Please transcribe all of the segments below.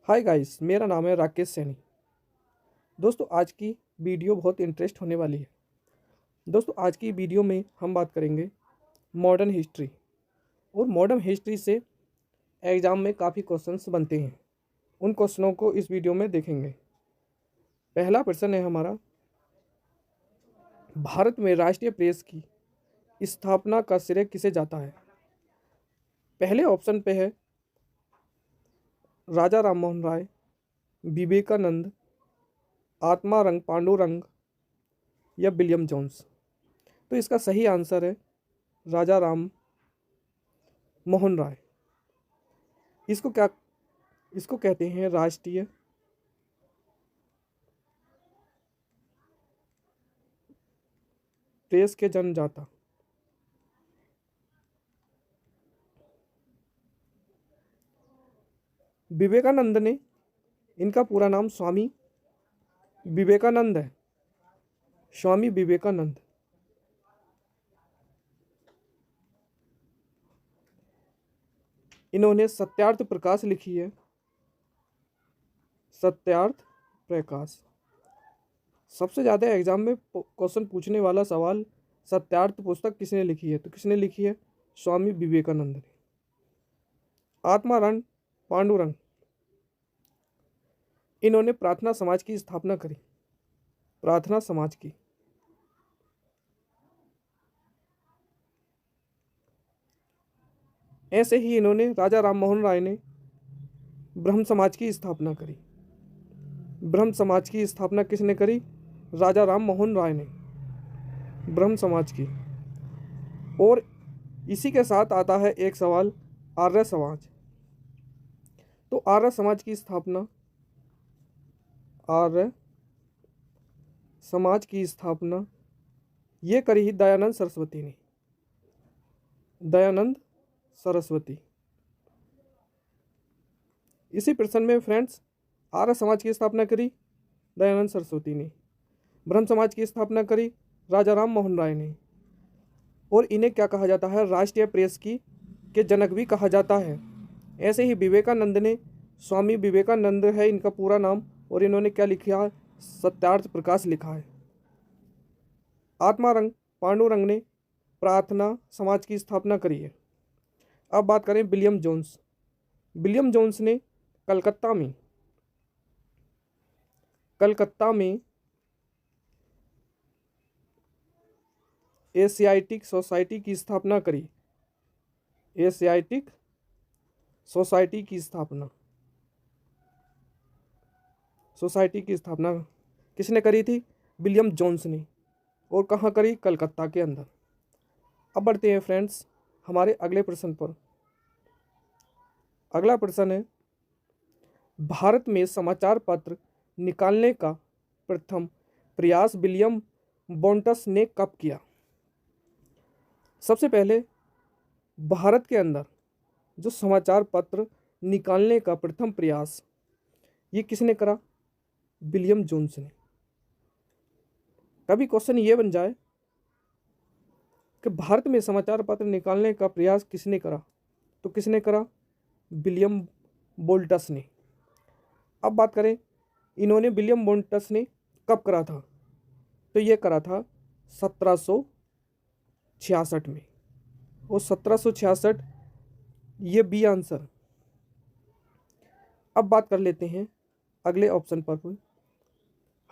Hi guys, मेरा नाम है राकेश सैनी। दोस्तों, आज की वीडियो बहुत इंटरेस्ट होने वाली है। दोस्तों, आज की वीडियो में हम बात करेंगे मॉडर्न हिस्ट्री। और मॉडर्न हिस्ट्री से एग्ज़ाम में काफ़ी क्वेश्चंस बनते हैं। उन क्वेश्चनों को इस वीडियो में देखेंगे। पहला प्रश्न है हमारा, भारत में राष्ट्रीय प्रेस की स्थापना का श्रेय किसे जाता है? पहले ऑप्शन पे है राजा राममोहन राय, विवेकानंद, आत्मारंग पांडुरंग या विलियम जोन्स। तो इसका सही आंसर है राजा राम मोहन राय। इसको कहते हैं राष्ट्रीय प्रेस के जन्मदाता। विवेकानंद ने, इनका पूरा नाम स्वामी विवेकानंद है। स्वामी विवेकानंद। इन्होंने सत्यार्थ प्रकाश लिखी है। सत्यार्थ प्रकाश। सबसे ज़्यादा एग्जाम में क्वेश्चन पूछने वाला सवाल, सत्यार्थ पुस्तक किसने लिखी है? तो किसने लिखी है? स्वामी विवेकानंद ने। आत्मारंग पांडुरंग, इन्होंने प्रार्थना समाज की स्थापना करी। प्रार्थना समाज की। ऐसे ही इन्होंने, राजा राममोहन राय ने ब्रह्म समाज की स्थापना करी। ब्रह्म समाज की स्थापना किसने करी? राजा राममोहन राय ने ब्रह्म समाज की। और इसी के साथ आता है एक सवाल, आर्य समाज। तो आर्य समाज की स्थापना, आर्य समाज की स्थापना ये करी ही दयानंद सरस्वती ने। दयानंद सरस्वती। इसी प्रश्न में फ्रेंड्स, आर्य समाज की स्थापना करी दयानंद सरस्वती ने। ब्रह्म समाज की स्थापना करी राजा राम मोहन राय ने। और इन्हें क्या कहा जाता है? राष्ट्रीय प्रेस के जनक भी कहा जाता है। ऐसे ही विवेकानंद ने, स्वामी विवेकानंद है इनका पूरा नाम, और इन्होंने क्या लिखा है? सत्यार्थ प्रकाश लिखा है। आत्मारंग पांडुरंग ने प्रार्थना समाज की स्थापना करी है। अब बात करें विलियम जोन्स। विलियम जोन्स ने कलकत्ता में एशियाटिक सोसाइटी की स्थापना करी। एशियाटिक सोसाइटी की स्थापना किसने करी थी? विलियम जोन्स ने। और कहाँ करी? कलकत्ता के अंदर। अब बढ़ते हैं फ्रेंड्स हमारे अगले प्रश्न पर। अगला प्रश्न है, भारत में समाचार पत्र निकालने का प्रथम प्रयास विलियम बोंटस ने कब किया? सबसे पहले भारत के अंदर जो समाचार पत्र निकालने का प्रथम प्रयास, ये किसने करा? विलियम जोन्स ने। कभी क्वेश्चन ये बन जाए कि भारत में समाचार पत्र निकालने का प्रयास किसने करा, तो किसने करा? विलियम बोल्टस ने। अब बात करें इन्होंने, विलियम बोल्टस ने कब करा था? तो ये करा था 1766 में। और 1766 ये बी आंसर। अब बात कर लेते हैं अगले ऑप्शन पर।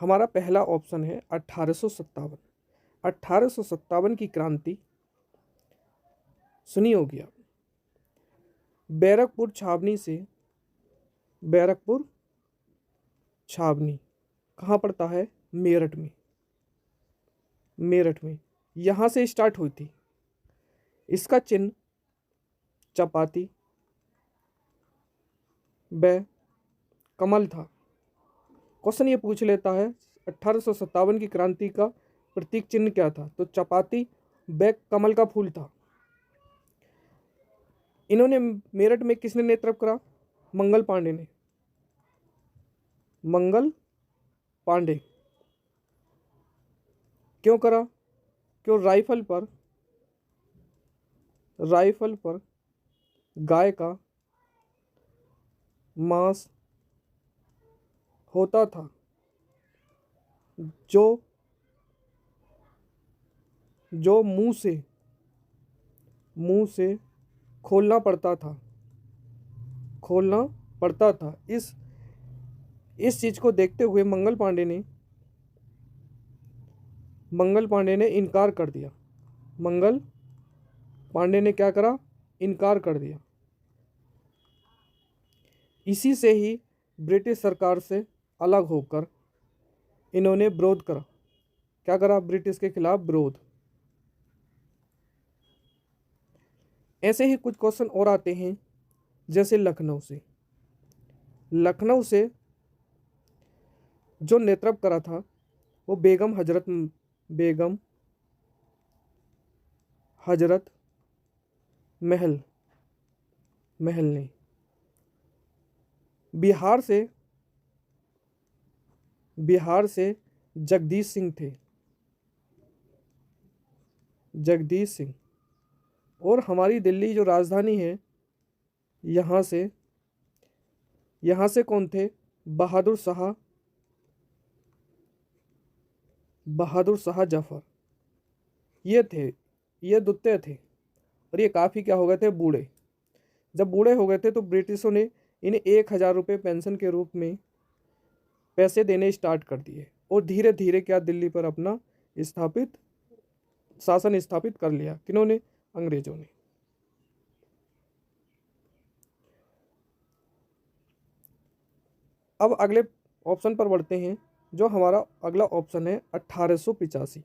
हमारा पहला ऑप्शन है 1857। 1857 की क्रांति सुनी होगी आप। बैरकपुर छावनी कहाँ पड़ता है? मेरठ में। यहाँ से स्टार्ट हुई थी। इसका चिन्ह चपाती व कमल था। क्वेश्चन ये पूछ लेता है 1857 की क्रांति का प्रतीक चिन्ह क्या था? तो चपाती व कमल का फूल था। इन्होंने मेरठ में किसने नेतृत्व करा? मंगल पांडे ने। मंगल पांडे। क्यों करा? क्यों? राइफल पर गाय का मांस होता था, जो जो मुंह से खोलना पड़ता था। इस चीज को देखते हुए मंगल पांडे ने इनकार कर दिया। मंगल पांडे ने क्या करा? इनकार कर दिया। इसी से ही ब्रिटिश सरकार से अलग होकर इन्होंने विरोध करा। क्या करा? ब्रिटिश के खिलाफ विरोध। ऐसे ही कुछ क्वेश्चन और आते हैं, जैसे लखनऊ से जो नेतृत्व करा था वो बेगम हजरत महल ने। बिहार से जगदीश सिंह। और हमारी दिल्ली जो राजधानी है, यहाँ से कौन थे? बहादुर शाह जफर। ये द्वितीय थे। और ये काफ़ी क्या हो गए थे? बूढ़े। जब बूढ़े हो गए थे तो ब्रिटिशों ने इन्हें 1,000 रुपये पेंशन के रूप में पैसे देने स्टार्ट कर दिए। और धीरे धीरे क्या दिल्ली पर अपना शासन स्थापित कर लिया। किन्होंने? अंग्रेजों ने। अब अगले ऑप्शन पर बढ़ते हैं। जो हमारा अगला ऑप्शन है 1885।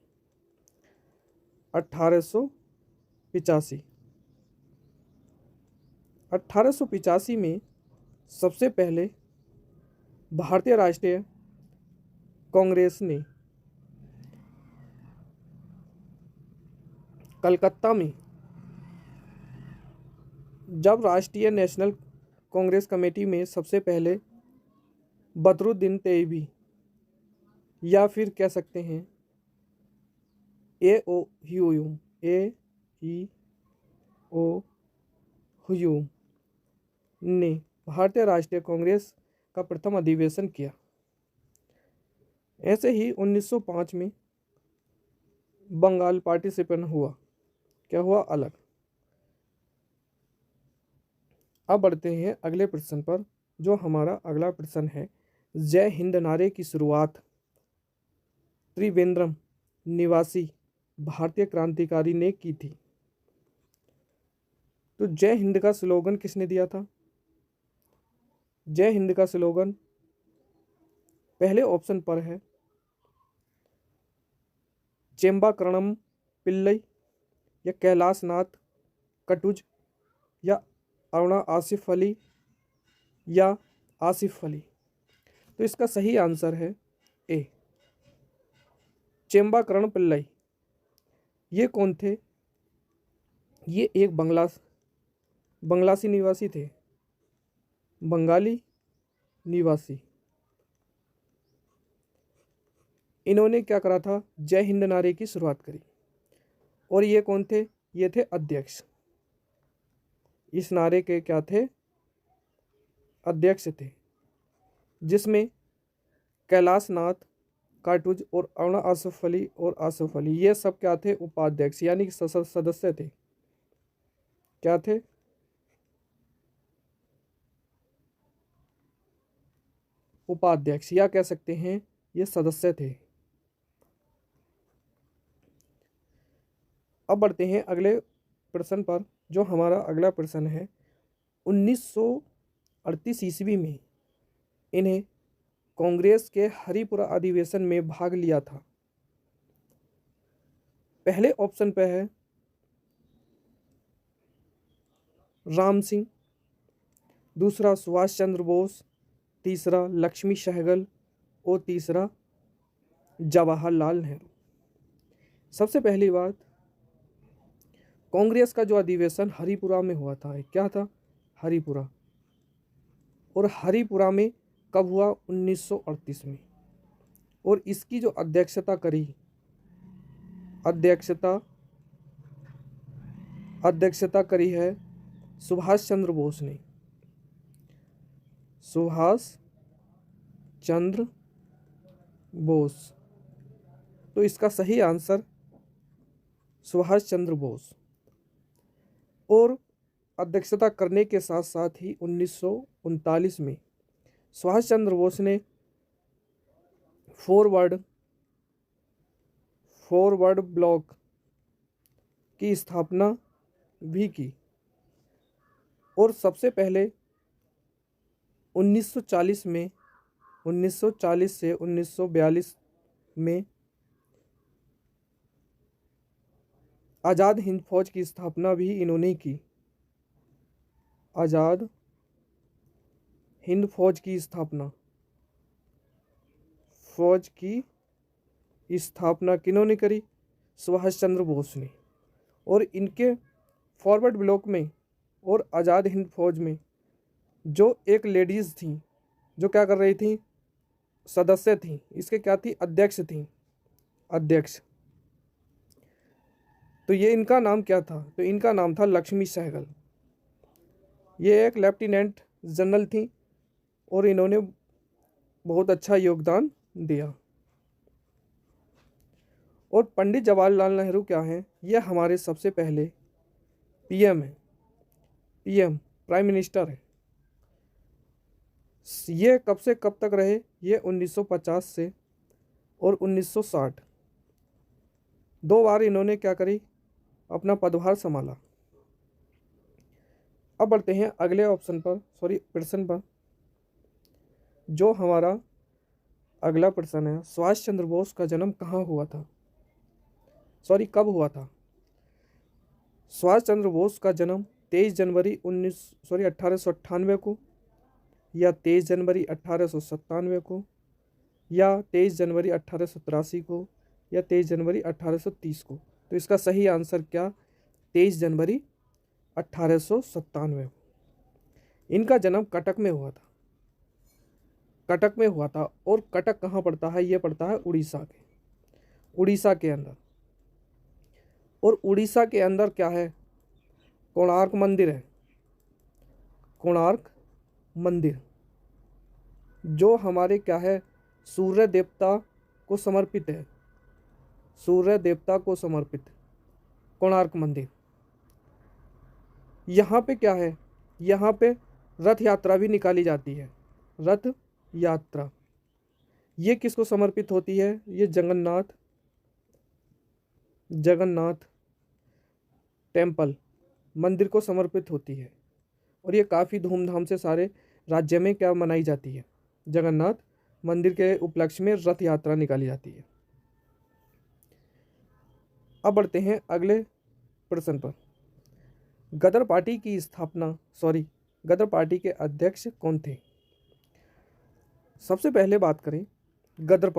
1885 में सबसे पहले भारतीय राष्ट्रीय कांग्रेस ने कलकत्ता में, जब राष्ट्रीय नेशनल कांग्रेस कमेटी में सबसे पहले बदरुद्दीन तैयबी, या फिर कह सकते हैं ह्यूम ने भारतीय राष्ट्रीय कांग्रेस का प्रथम अधिवेशन किया। ऐसे ही 1905 में बंगाल पार्टिसिपेशन हुआ। क्या हुआ? अलग। अब बढ़ते हैं अगले प्रश्न पर। जो हमारा अगला प्रश्न है, जय हिंद नारे की शुरुआत त्रिवेंद्रम निवासी भारतीय क्रांतिकारी ने की थी। तो जय हिंद का स्लोगन किसने दिया था? जय हिंद का स्लोगन पहले ऑप्शन पर है चेम्बाकरणम पिल्लई, या कैलाश नाथ कटुज, या अरुणा आसिफ अली, या आसिफ अली। तो इसका सही आंसर है ए, चेम्बाकरण पिल्लई। ये कौन थे? ये एक बंगलासी निवासी थे। बंगाली निवासी। इन्होंने क्या करा था? जय हिंद नारे की शुरुआत करी। और ये कौन थे? ये थे अध्यक्ष। इस नारे के क्या थे? अध्यक्ष थे, जिसमें कैलाश नाथ काटुज और अरुणा आसिफ अली ये सब क्या थे? उपाध्यक्ष, यानी कि सदस्य थे। क्या थे? उपाध्यक्ष, या कह सकते हैं ये सदस्य थे। अब बढ़ते हैं अगले प्रश्न पर। जो हमारा अगला प्रश्न है, 1938 ईस्वी में इन्हें कांग्रेस के हरिपुरा अधिवेशन में भाग लिया था। पहले ऑप्शन पे है राम सिंह, दूसरा सुभाष चंद्र बोस, तीसरा लक्ष्मी सहगल, और तीसरा जवाहरलाल नेहरू। सबसे पहली बात, कांग्रेस का जो अधिवेशन हरिपुरा में हुआ था, क्या था? हरिपुरा। और हरिपुरा में कब हुआ? 1938 में। और इसकी जो अध्यक्षता करी है सुभाष चंद्र बोस ने। सुभाष चंद्र बोस। तो इसका सही आंसर सुभाष चंद्र बोस। और अध्यक्षता करने के साथ साथ ही 1939 में सुभाष चंद्र बोस ने फॉरवर्ड ब्लॉक की स्थापना भी की। और सबसे पहले 1940 में 1940 से 1942 में आज़ाद हिंद फौज की स्थापना भी इन्होंने की। आज़ाद हिंद फौज की स्थापना किन्होंने करी? सुभाष चंद्र बोस ने। और इनके फॉरवर्ड ब्लॉक में और आज़ाद हिंद फौज में जो एक लेडीज़ थी, जो क्या कर रही थी, सदस्य थी, इसके क्या थी, अध्यक्ष थी, अध्यक्ष। तो ये इनका नाम क्या था? तो इनका नाम था लक्ष्मी सहगल। ये एक लेफ्टिनेंट जनरल थी और इन्होंने बहुत अच्छा योगदान दिया। और पंडित जवाहरलाल नेहरू क्या हैं? ये हमारे सबसे पहले पीएम हैं, पीएम प्राइम मिनिस्टर है। ये कब से कब तक रहे? ये 1950 से और 1960, 2 बार इन्होंने क्या करी, अपना पदभार संभाला। अब बढ़ते हैं अगले प्रश्न पर। जो हमारा अगला प्रश्न है, सुभाष चंद्र बोस का जन्म कहाँ हुआ था? कब हुआ था? सुभाष चंद्र बोस का जन्म 23 जनवरी 1898 को, या 23 जनवरी 1897 को, या 23 जनवरी 1883 को, या 23 जनवरी 1830 को। तो इसका सही आंसर क्या? 23 जनवरी 1897 को। इनका जन्म कटक में हुआ था। कटक में हुआ था। और कटक कहाँ पड़ता है? ये पड़ता है उड़ीसा के अंदर। और उड़ीसा के अंदर क्या है? कोणार्क मंदिर है। कोणार्क मंदिर जो हमारे क्या है, सूर्य देवता को समर्पित है। सूर्य देवता को समर्पित कोणार्क मंदिर। यहाँ पे क्या है? यहाँ पे रथ यात्रा भी निकाली जाती है। रथ यात्रा ये किसको समर्पित होती है? ये जगन्नाथ टेम्पल मंदिर को समर्पित होती है। और ये काफ़ी धूमधाम से सारे राज्य में क्या मनाई जाती है? जगन्नाथ मंदिर के उपलक्ष्य में रथ यात्रा निकाली जाती है। अब बढ़ते हैं अगले प्रश्न पर। गदर पार्टी के अध्यक्ष कौन थे? सबसे पहले बात करें गदर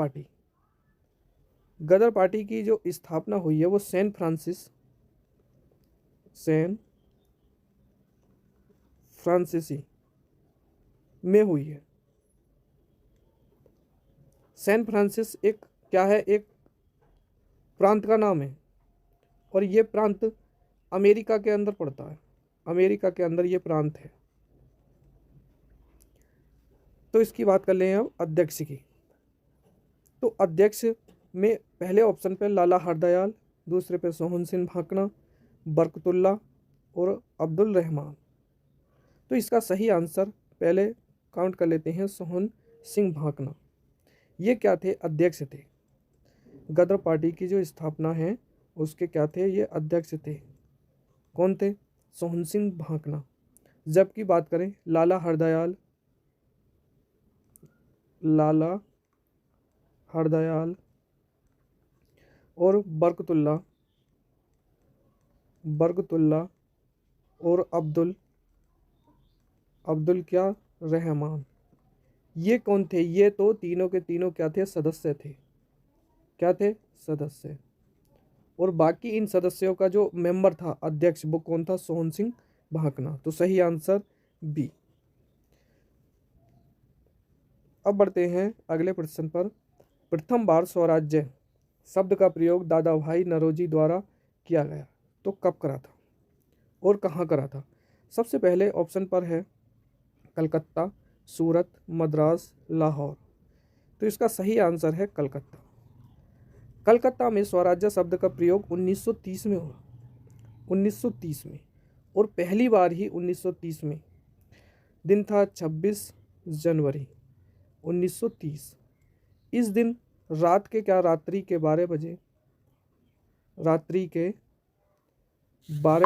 पार्टी की जो स्थापना हुई है वो सैन फ्रांसिसी में हुई है। सैन फ्रांसिस एक क्या है? एक प्रांत का नाम है। और ये प्रांत अमेरिका के अंदर पड़ता है। अमेरिका के अंदर ये प्रांत है। तो इसकी बात कर लें अब अध्यक्ष की। तो अध्यक्ष में पहले ऑप्शन पे लाला हरदयाल, दूसरे पे सोहन सिंह भाकना, बरकतुल्ला और अब्दुल रहमान। तो इसका सही आंसर पहले काउंट कर लेते हैं, सोहन सिंह भाकना। ये क्या थे? अध्यक्ष थे। गदर पार्टी की जो स्थापना है उसके क्या थे? ये अध्यक्ष थे। कौन थे? सोहन सिंह भाकना। जबकि बात करें लाला हरदयाल और बरकतुल्ला और अब्दुल क्या रहमान, ये कौन थे? ये तो तीनों के तीनों क्या थे? सदस्य थे। क्या थे? सदस्य। और बाकी इन सदस्यों का जो मेंबर था, अध्यक्ष, वो कौन था? सोहन सिंह भाकना। तो सही आंसर बी। अब बढ़ते हैं अगले प्रश्न पर। प्रथम बार स्वराज्य शब्द का प्रयोग दादा भाई नौरोजी द्वारा किया गया तो कब करा था और कहाँ करा था? सबसे पहले ऑप्शन पर है कलकत्ता, सूरत, मद्रास, लाहौर। तो इसका सही आंसर है कलकत्ता। कलकत्ता में स्वराज्य शब्द का प्रयोग 1930 में हुआ, 1930 में, और पहली बार ही 1930 में। दिन था 26 जनवरी 1930। इस दिन रात के 12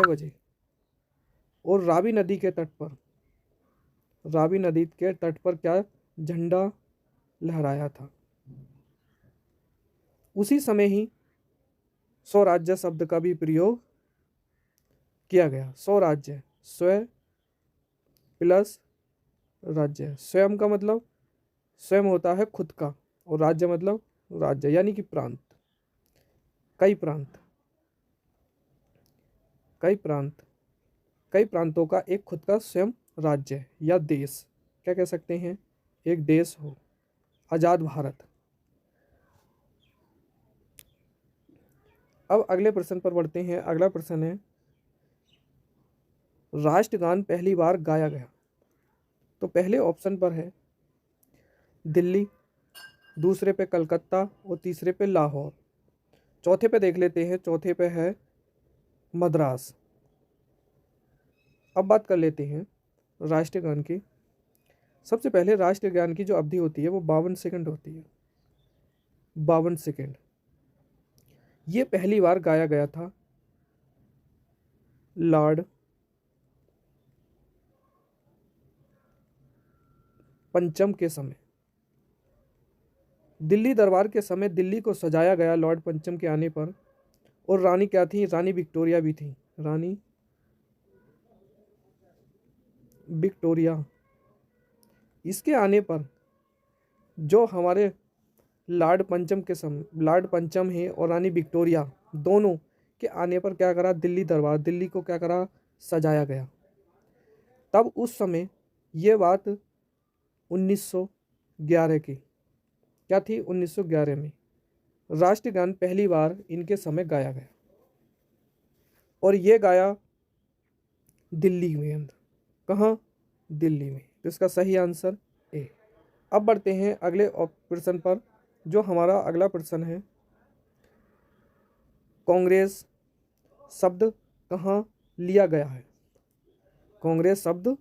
बजे और रावी नदी के तट पर क्या झंडा लहराया था। उसी समय ही स्वराज्य शब्द का भी प्रयोग किया गया। स्वराज्य, स्व प्लस राज्य। स्वयं का मतलब स्वयं होता है खुद का, और राज्य मतलब राज्य यानी कि प्रांत। कई प्रांतों का एक खुद का स्वयं राज्य या देश, क्या कह सकते हैं, एक देश हो। आजाद भारत। अब अगले प्रश्न पर बढ़ते हैं। अगला प्रश्न है, राष्ट्रगान पहली बार गाया गया। तो पहले ऑप्शन पर है दिल्ली, दूसरे पे कलकत्ता और तीसरे पे लाहौर। चौथे पे देख लेते हैं, चौथे पे है मद्रास। अब बात कर लेते हैं राष्ट्रगान की। सबसे पहले राष्ट्रगान की जो अवधि होती है वो 52 सेकंड होती है। 52 सेकंड। ये पहली बार गाया गया था लॉर्ड पंचम के समय। दिल्ली दरबार के समय दिल्ली को सजाया गया लॉर्ड पंचम के आने पर। और रानी क्या थी, रानी विक्टोरिया भी थी। रानी विक्टोरिया। इसके आने पर जो हमारे लॉर्ड पंचम है और रानी विक्टोरिया दोनों के आने पर क्या करा, दिल्ली को क्या करा, सजाया गया। तब उस समय ये बात 1911 की क्या थी, 1911 में राष्ट्रगान पहली बार इनके समय गाया गया, और ये गाया दिल्ली में अंदर। कहाँ, दिल्ली में। तो इसका सही आंसर ए। अब बढ़ते हैं अगले प्रश्न पर। जो हमारा अगला प्रश्न है, कांग्रेस शब्द कहाँ लिया गया है। कांग्रेस शब्द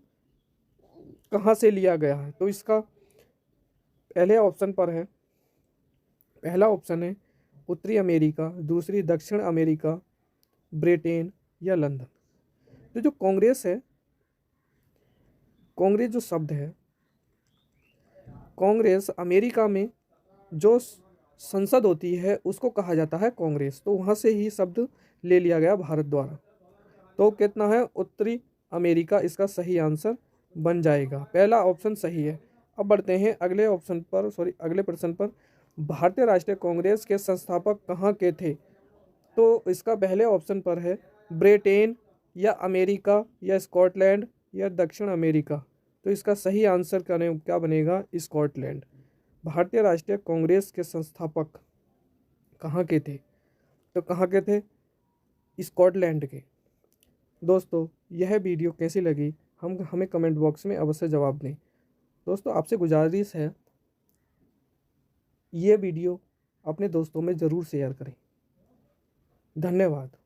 कहाँ से लिया गया है। तो इसका पहले ऑप्शन पर है, पहला ऑप्शन है उत्तरी अमेरिका, दूसरी दक्षिण अमेरिका, ब्रिटेन या लंदन। तो जो कांग्रेस है, कांग्रेस जो शब्द है, कांग्रेस अमेरिका में जो संसद होती है उसको कहा जाता है कांग्रेस। तो वहाँ से ही शब्द ले लिया गया भारत द्वारा। तो कितना है, उत्तरी अमेरिका इसका सही आंसर बन जाएगा। पहला ऑप्शन सही है। अब बढ़ते हैं अगले प्रश्न पर। भारतीय राष्ट्रीय कांग्रेस के संस्थापक कहाँ के थे। तो इसका पहले ऑप्शन पर है ब्रिटेन या अमेरिका या स्कॉटलैंड या दक्षिण अमेरिका। तो इसका सही आंसर क्या बनेगा, स्कॉटलैंड। भारतीय राष्ट्रीय कांग्रेस के संस्थापक कहाँ के थे। तो कहाँ के थे, स्कॉटलैंड के। दोस्तों यह वीडियो कैसी लगी हमें कमेंट बॉक्स में अवश्य जवाब दें। दोस्तों आपसे गुजारिश है, ये वीडियो अपने दोस्तों में ज़रूर शेयर करें। धन्यवाद।